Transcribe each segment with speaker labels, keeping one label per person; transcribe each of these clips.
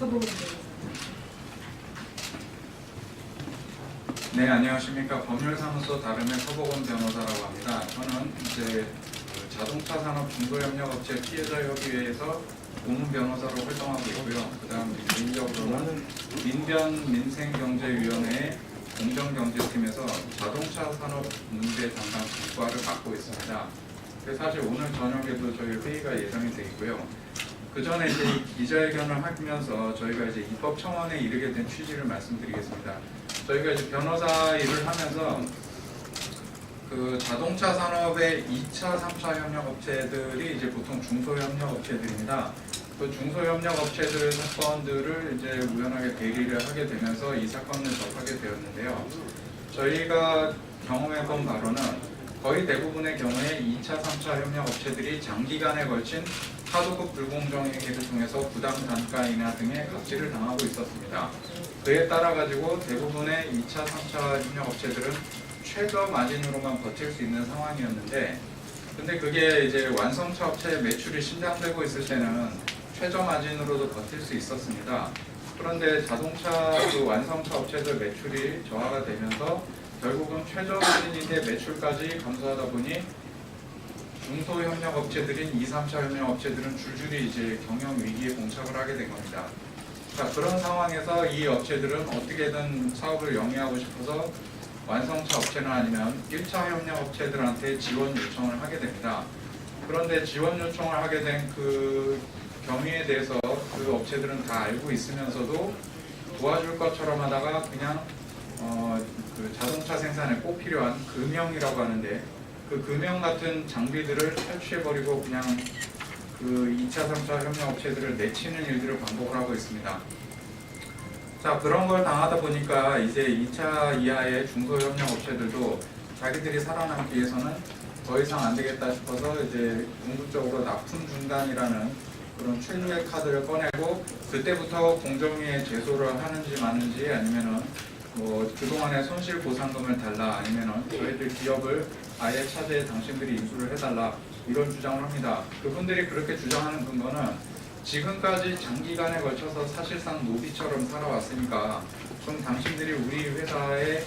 Speaker 1: 서보건 변호사.
Speaker 2: 네, 안녕하십니까. 법률사무소 다름의 서보건 변호사라고 합니다. 저는 이제 자동차 산업 중소협력업체 피해자협의회에서 고문 변호사로 활동하고 있고요. 그다음 개인적으로는 민변민생경제위원회의 공정경제팀에서 자동차 산업 문제 담당 국과를 맡고 있습니다. 그래서 사실 오늘 저녁에도 저희 회의가 예정이 되어 있고요. 그 전에 이제 기자회견을 하면서 저희가 이제 입법청원에 이르게 된 취지를 말씀드리겠습니다. 저희가 이제 변호사 일을 하면서 그 자동차 산업의 2차, 3차 협력업체들이 이제 보통 중소협력업체들입니다. 그 중소협력업체들 사건들을 이제 우연하게 대리를 하게 되면서 이 사건을 접하게 되었는데요. 저희가 경험해본 바로는 거의 대부분의 경우에 2차, 3차 협력업체들이 장기간에 걸친 하도급 불공정행위를 통해서 부당 단가 인하 등의 갑질을 당하고 있었습니다. 그에 따라 가지고 대부분의 2차, 3차 협력업체들은 최저 마진으로만 버틸 수 있는 상황이었는데, 근데 그게 이제 완성차 업체의 매출이 신장되고 있을 때는 최저 마진으로도 버틸 수 있었습니다. 그런데 자동차 그 완성차 업체들 매출이 저하가 되면서 결국은 최저 마진이 돼 매출까지 감소하다 보니 중소협력업체들인 2, 3차 협력업체들은 줄줄이 이제 경영 위기에 봉착을 하게 된 겁니다. 자, 그런 상황에서 이 업체들은 어떻게든 사업을 영위하고 싶어서 완성차 업체나 아니면 1차 협력업체들한테 지원 요청을 하게 됩니다. 그런데 지원 요청을 하게 된 그 경위에 대해서 그 업체들은 다 알고 있으면서도 도와줄 것처럼 하다가 그냥 그 자동차 생산에 꼭 필요한 금형이라고 하는데 그 금형 같은 장비들을 탈취해버리고 그냥 그 2차, 3차 협력업체들을 내치는 일들을 반복을 하고 있습니다. 자, 그런 걸 당하다 보니까 이제 2차 이하의 중소협력업체들도 자기들이 살아남기 위해서는 더 이상 안 되겠다 싶어서 이제 궁극적으로 납품 중단이라는 그런 최후의 카드를 꺼내고 그때부터 공정위에 제소를 하는지 마는지 아니면은 뭐 그동안의 손실 보상금을 달라 아니면은 저희들 기업을 아예 차제에 당신들이 인수를 해달라 이런 주장을 합니다. 그분들이 그렇게 주장하는 근거는 지금까지 장기간에 걸쳐서 사실상 노비처럼 살아왔으니까 좀 당신들이 우리 회사의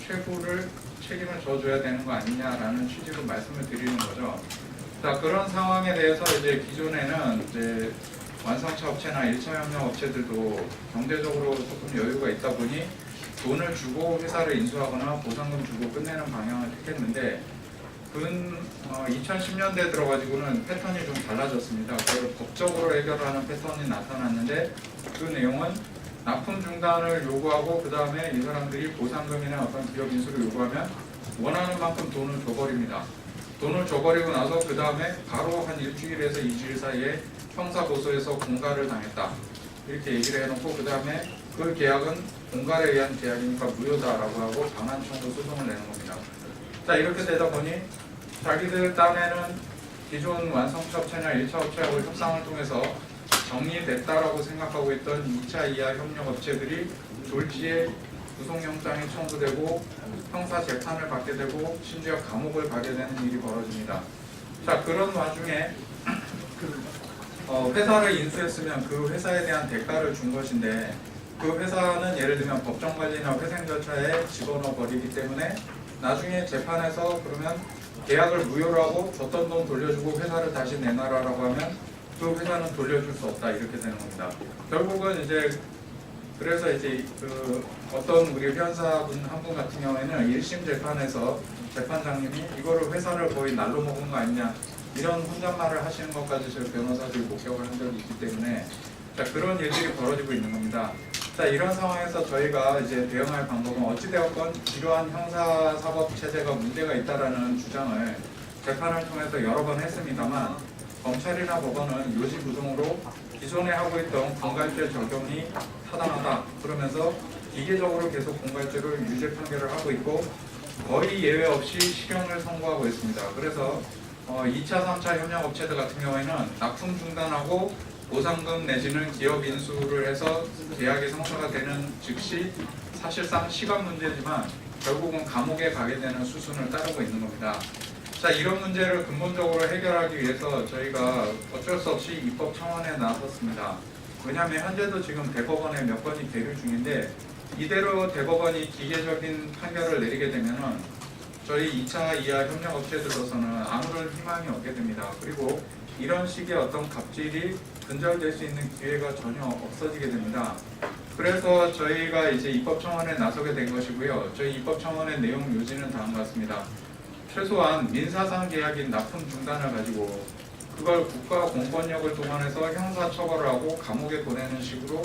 Speaker 2: 최후를 책임을 져줘야 되는 거 아니냐라는 취지로 말씀을 드리는 거죠. 자, 그런 상황에 대해서 이제 기존에는 이제 완성차 업체나 1차 협력 업체들도 경제적으로 조금 여유가 있다 보니 돈을 주고 회사를 인수하거나 보상금 주고 끝내는 방향을 택했는데 2010년대에 들어가지고는 패턴이 좀 달라졌습니다. 그걸 법적으로 해결하는 패턴이 나타났는데 그 내용은 납품 중단을 요구하고 그 다음에 이 사람들이 보상금이나 어떤 기업 인수를 요구하면 원하는 만큼 돈을 줘버립니다. 돈을 줘버리고 나서 그 다음에 바로 한 일주일에서 2주일 사이에 형사고소에서 공갈을 당했다. 이렇게 얘기를 해놓고 그 다음에 그 계약은 공갈에 의한 계약이니까 무효다라고 하고 방한 청구 소송을 내는 겁니다. 자, 이렇게 되다 보니 자기들 딴에는 기존 완성차 업체나 1차 업체하고 협상을 통해서 정리됐다라고 생각하고 있던 2차 이하 협력업체들이 졸지에 구속영장이 청구되고 형사 재판을 받게 되고 심지어 감옥을 가게 되는 일이 벌어집니다. 자, 그런 와중에 회사를 인수했으면 그 회사에 대한 대가를 준 것인데 그 회사는 예를 들면 법정관리나 회생 절차에 집어넣어 버리기 때문에 나중에 재판에서 그러면 계약을 무효로 하고 줬던 돈 돌려주고 회사를 다시 내놔라라고 하면 그 회사는 돌려줄 수 없다 이렇게 되는 겁니다. 결국은 이제 그래서 이제 그 어떤 우리 변사분 한 분 같은 경우에는 1심 재판에서 재판장님이 이거를 회사를 거의 날로 먹은 거 아니냐 이런 혼잣말을 하시는 것까지 저희 변호사들이 목격을 한 적이 있기 때문에 자, 그런 일들이 벌어지고 있는 겁니다. 자, 이런 상황에서 저희가 이제 대응할 방법은 어찌되었건 이러한 형사사법 체제가 문제가 있다라는 주장을 재판을 통해서 여러 번 했습니다만 검찰이나 법원은 요지부동으로 기존에 하고 있던 공갈죄 적용이 타당하다 그러면서 기계적으로 계속 공갈죄를 유죄 판결을 하고 있고 거의 예외 없이 실형을 선고하고 있습니다. 그래서 2차, 3차 협력업체들 같은 경우에는 납품 중단하고 보상금 내지는 기업 인수를 해서 계약이 성사가 되는 즉시 사실상 시간 문제지만 결국은 감옥에 가게 되는 수순을 따르고 있는 겁니다. 자, 이런 문제를 근본적으로 해결하기 위해서 저희가 어쩔 수 없이 입법 청원에 나섰습니다. 왜냐하면 현재도 지금 대법원에 몇 건이 계류 중인데 이대로 대법원이 기계적인 판결을 내리게 되면은 저희 2차 이하 협력업체들로서는 아무런 희망이 없게 됩니다. 그리고 이런 식의 어떤 갑질이 근절될 수 있는 기회가 전혀 없어지게 됩니다. 그래서 저희가 이제 입법청원에 나서게 된 것이고요. 저희 입법청원의 내용 요지는 다음과 같습니다. 최소한 민사상 계약인 납품 중단을 가지고 그걸 국가 공권력을 동원해서 형사처벌을 하고 감옥에 보내는 식으로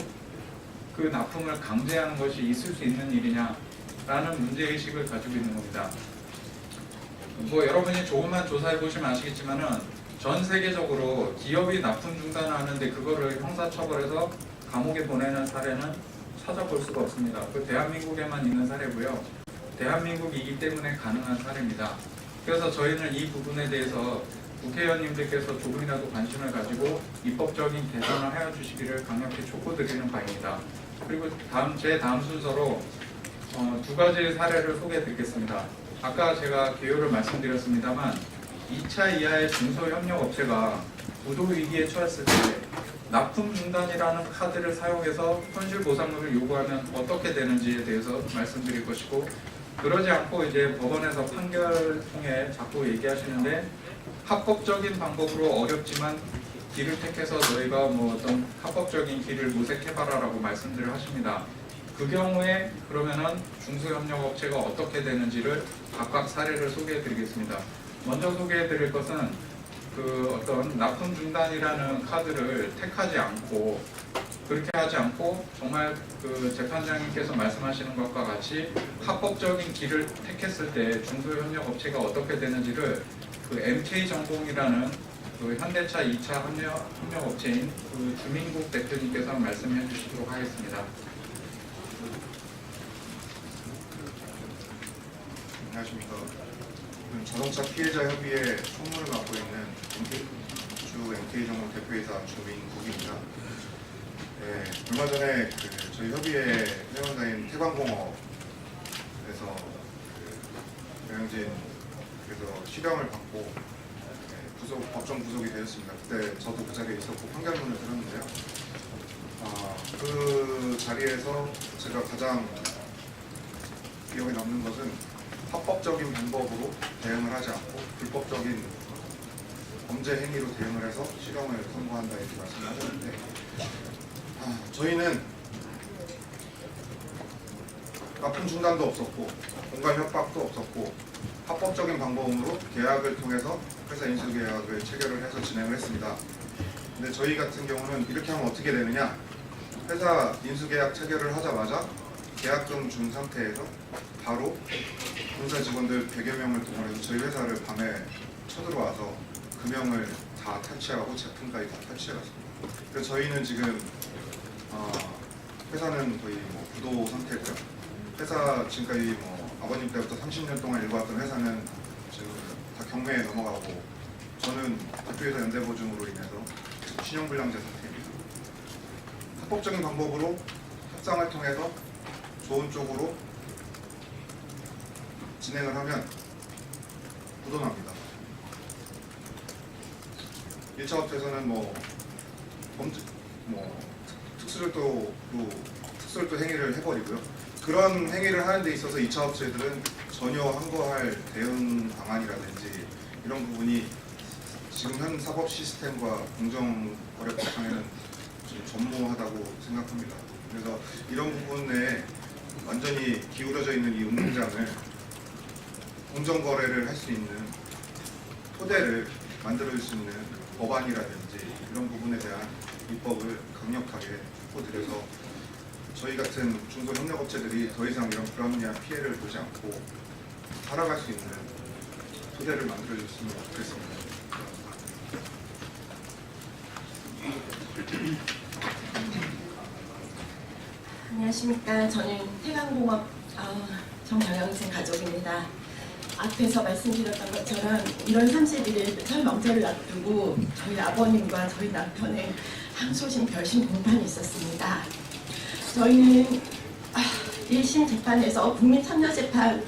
Speaker 2: 그 납품을 강제하는 것이 있을 수 있는 일이냐라는 문제의식을 가지고 있는 겁니다. 뭐 여러분이 조금만 조사해 보시면 아시겠지만은 전 세계적으로 기업이 납품 중단을 하는데 그거를 형사처벌해서 감옥에 보내는 사례는 찾아볼 수가 없습니다. 그 대한민국에만 있는 사례고요. 대한민국이기 때문에 가능한 사례입니다. 그래서 저희는 이 부분에 대해서 국회의원님들께서 조금이라도 관심을 가지고 입법적인 개선을 하여 주시기를 강력히 촉구드리는 바입니다. 그리고 제 다음 순서로 두 가지 사례를 소개해 드리겠습니다. 아까 제가 개요를 말씀드렸습니다만 2차 이하의 중소협력업체가 부도위기에 처했을 때 납품 중단이라는 카드를 사용해서 손실보상금을 요구하면 어떻게 되는지에 대해서 말씀드릴 것이고, 그러지 않고 이제 법원에서 판결을 통해 자꾸 얘기하시는데 합법적인 방법으로 어렵지만 길을 택해서 너희가 뭐 어떤 합법적인 길을 모색해봐라라고 말씀들을 하십니다. 그 경우에 그러면은 중소협력업체가 어떻게 되는지를 각각 사례를 소개해드리겠습니다. 먼저 소개해드릴 것은 그 어떤 납품 중단이라는 카드를 택하지 않고 그렇게 하지 않고 정말 그 재판장님께서 말씀하시는 것과 같이 합법적인 길을 택했을 때 중소협력업체가 어떻게 되는지를 그 MK전공이라는 그 현대차 2차 협력업체인 그 주민국 대표님께서 말씀해 주시도록 하겠습니다.
Speaker 1: 안녕하십니까. 자동차 피해자 협의회 총무를 맡고 있는 MK전공 대표이사 주민국입니다. 네, 얼마 전에 저희 협의회 회원사인 태광공업에서 영양진에서 실형을 받고 법정 구속이 되었습니다. 그때 저도 그 자리에 있었고 판결문을 들었는데요. 그 자리에서 제가 가장 기억에 남는 것은 합법적인 방법으로 대응을 하지 않고 불법적인 범죄 행위로 대응을 해서 실형을 선고한다 이렇게 말씀을 하셨는데, 저희는 납품 중단도 없었고 공갈 협박도 없었고 합법적인 방법으로 계약을 통해서 회사 인수 계약을 체결을 해서 진행을 했습니다. 근데 저희 같은 경우는 이렇게 하면 어떻게 되느냐, 회사 인수 계약 체결을 하자마자 계약금 준 상태에서 바로 본사 직원들 100여 명을 동원해서 저희 회사를 밤에 쳐들어와서 금형을 다 탈취하고 제품까지 다 탈취해갔습니다. 그래서 저희는 지금 회사는 거의 뭐 부도 상태고요. 회사 지금까지 뭐 아버님 때부터 30년 동안 일궈왔던 회사는 지금 다 경매에 넘어가고, 저는 대표이사 연대보증으로 인해서 신용불량자 상태입니다. 합법적인 방법으로 협상을 통해서 좋은 쪽으로 진행을 하면 부도납니다. 1차 업체에서는 특수절도 행위를 해버리고요. 그런 행위를 하는 데 있어서 2차 업체들은 전혀 항거할 대응 방안이라든지 이런 부분이 지금 현 사법 시스템과 공정거래법상에는 좀 전무하다고 생각합니다. 그래서 이런 부분에 완전히 기울어져 있는 이 운동장을 공정거래를 할 수 있는 토대를 만들어줄 수 있는 법안이라든지 이런 부분에 대한 입법을 강력하게 촉구드려서 저희 같은 중소협력업체들이 더 이상 이런 불합리한 피해를 보지 않고 살아갈 수 있는 토대를 만들어줬으면 좋겠습니다.
Speaker 3: 안녕하십니까. 저는 태광공업 정경영생 가족입니다. 앞에서 말씀드렸던 것처럼 1월 31일 설 명절을 앞두고 저희 아버님과 저희 남편의 항소심 별심 공판이 있었습니다. 저희는 1심 재판에서 국민참여재판을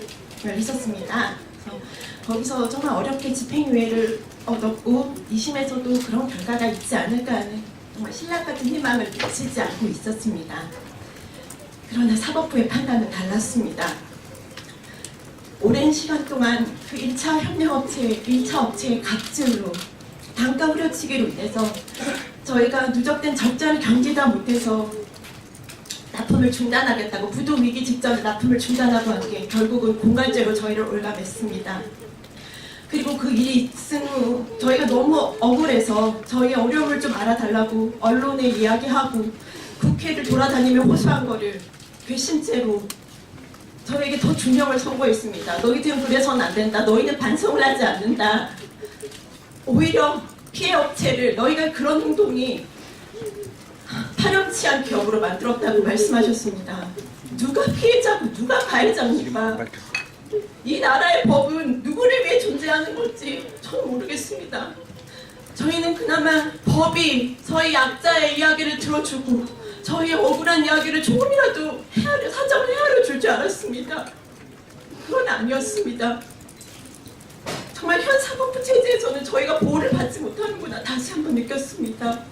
Speaker 3: 있었습니다. 그래서 거기서 정말 어렵게 집행유예를 얻었고 2심에서도 그런 결과가 있지 않을까 하는 정말 신랑 같은 희망을 놓치지 않고 있었습니다. 그러나 사법부의 판단은 달랐습니다. 오랜 시간 동안 그 1차 협력업체, 1차 업체의 갑질로 단가 후려치기로 인해서 저희가 누적된 적자를 견디다 못해서 납품을 중단하겠다고 부도 위기 직전에 납품을 중단하고 한 게 결국은 공갈죄로 저희를 올가맸습니다. 그리고 그 일이 있은 후 저희가 너무 억울해서 저희의 어려움을 좀 알아달라고 언론에 이야기하고 국회를 돌아다니며 호소한 거를 괘씸죄로 저에게 더 중형을 선고했습니다. 너희들은 그래서는 안 된다. 너희는 반성을 하지 않는다. 오히려 피해 업체를 너희가 그런 행동이 파렴치한 기업으로 만들었다고 말씀하셨습니다. 누가 피해자고 누가 가해자입니까? 이 나라의 법은 누구를 위해 존재하는 건지 저는 모르겠습니다. 저희는 그나마 법이 저희 약자의 이야기를 들어주고 저희의 억울한 이야기를 조금이라도 사정을 헤아려 줄 줄 알았습니다. 그건 아니었습니다. 정말 현 사법부 체제에서는 저희가 보호를 받지 못하는구나 다시 한번 느꼈습니다.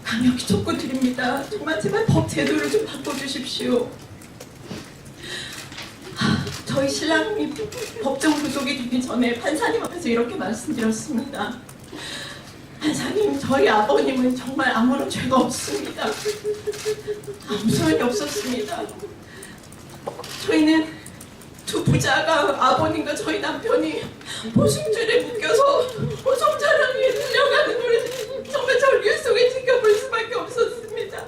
Speaker 3: 강력히 촉구드립니다. 정말 제발 법 제도를 좀 바꿔주십시오. 저희 신랑이 법정 구속이 되기 전에 판사님 앞에서 이렇게 말씀드렸습니다. 판사님, 저희 아버님은 정말 아무런 죄가 없습니다. 아무 소용이 없었습니다. 저희는 두 부자가 아버님과 저희 남편이 보승줄에 묶여서 보성차량에 들려가는 걸 정말 절규 속에 지켜볼 수밖에 없었습니다.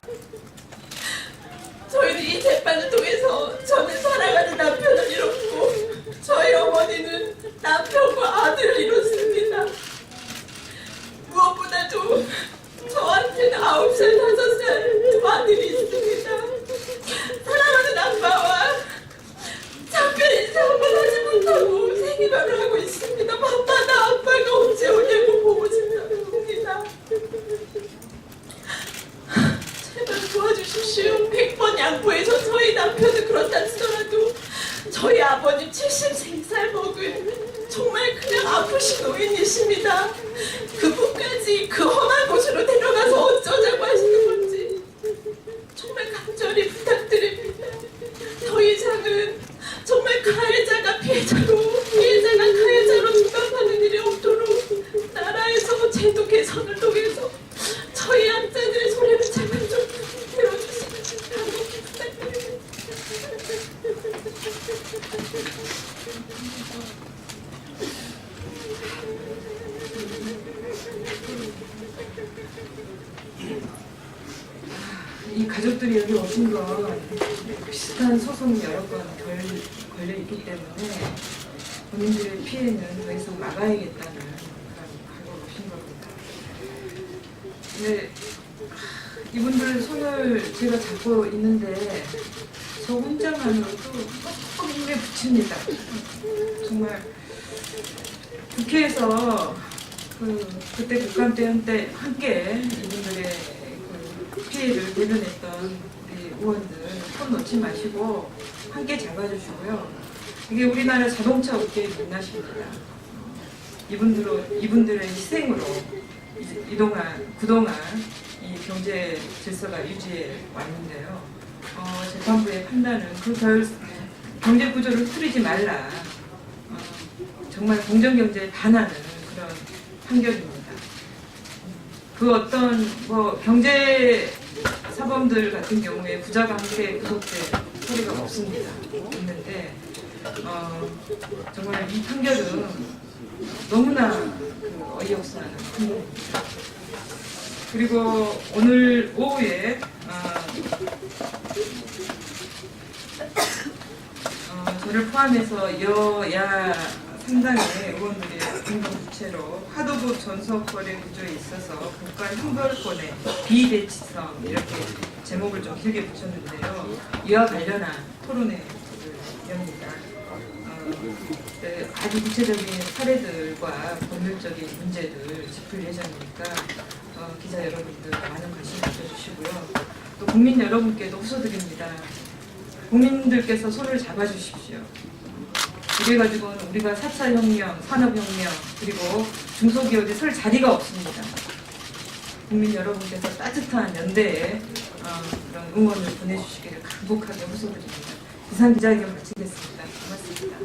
Speaker 3: 저희는 이 재판을 통해서 저는 사랑하는 남편을 잃었고 저희 어머니는 남편과 아들을 잃었습니다. 무엇보다도 저한테는 9살, 5살 두 아들이 있습니다. 사랑하는 아빠와 작별 인사 한번 하지 못하고 생이별을 하고 있습니다. 밤마다 아빠가 언제 오냐고 보고 싶습니다. 제발 도와주십시오. 100번 양보해서 저희 남편은 그렇다 치더라도 저희 아버님 73살 먹은 정말 그냥 아프신 노인이십니다. 그분까지 그 험한 곳으로 데려가서 어쩌자고 하시는 건지 정말 간절히 부탁드립니다. 더 이상은 정말 가해자가 피해자로 피해자가 가해자로 중간하는 일이 없도록 나라에서 제도 개선을 통해서 저희 약자들의 소리를 제발 좀 들어주시면 부탁드립니다.
Speaker 4: 이 가족들이 여기 오신 건 비슷한 소송이 여러 번 걸려 있기 때문에 본인들의 피해는 더 이상 막아야겠다는 그런 각오로 오신 겁니다. 근데 이분들 손을 제가 잡고 있는데 저 혼자만으로도 꼭 힘에 부칩니다. 정말 국회에서 그때 국감 때 함께 이분들의 피해를 대변했던 우리 의원들 손 놓지 마시고 함께 잡아주시고요. 이게 우리나라 자동차 업계의 민낯입니다. 이분들의 희생으로 그동안 이 경제 질서가 유지해 왔는데요. 재판부의 판단은 경제 구조를 틀리지 말라. 정말 공정 경제에 반하는 그런 판결입니다. 그 어떤 경제 사범들 같은 경우에 부자가 함께 구속될 소리가 없습니다. 없는데 정말 이 판결은 너무나 어이없어하는 판결입니다. 그리고 오늘 오후에 저를 포함해서 여야 상당의 의원들이 공동부채로 하도급 전속거래 구조에 있어서 국가 형벌권의 비대치성 이렇게 제목을 좀 길게 붙였는데요. 이와 관련한 토론회를 엽니다. 아주 구체적인 사례들과 법률적인 문제들 짚을 예정이니까 기자 여러분들 많은 관심 가져주시고요. 또 국민 여러분께도 호소드립니다. 국민들께서 손을 잡아주십시오. 이래가지고는 우리가 4차 혁명, 산업혁명, 그리고 중소기업이 설 자리가 없습니다. 국민 여러분께서 따뜻한 연대에 그런 응원을 보내주시기를 간곡하게 호소드립니다. 이상 기자회견 마치겠습니다. 고맙습니다.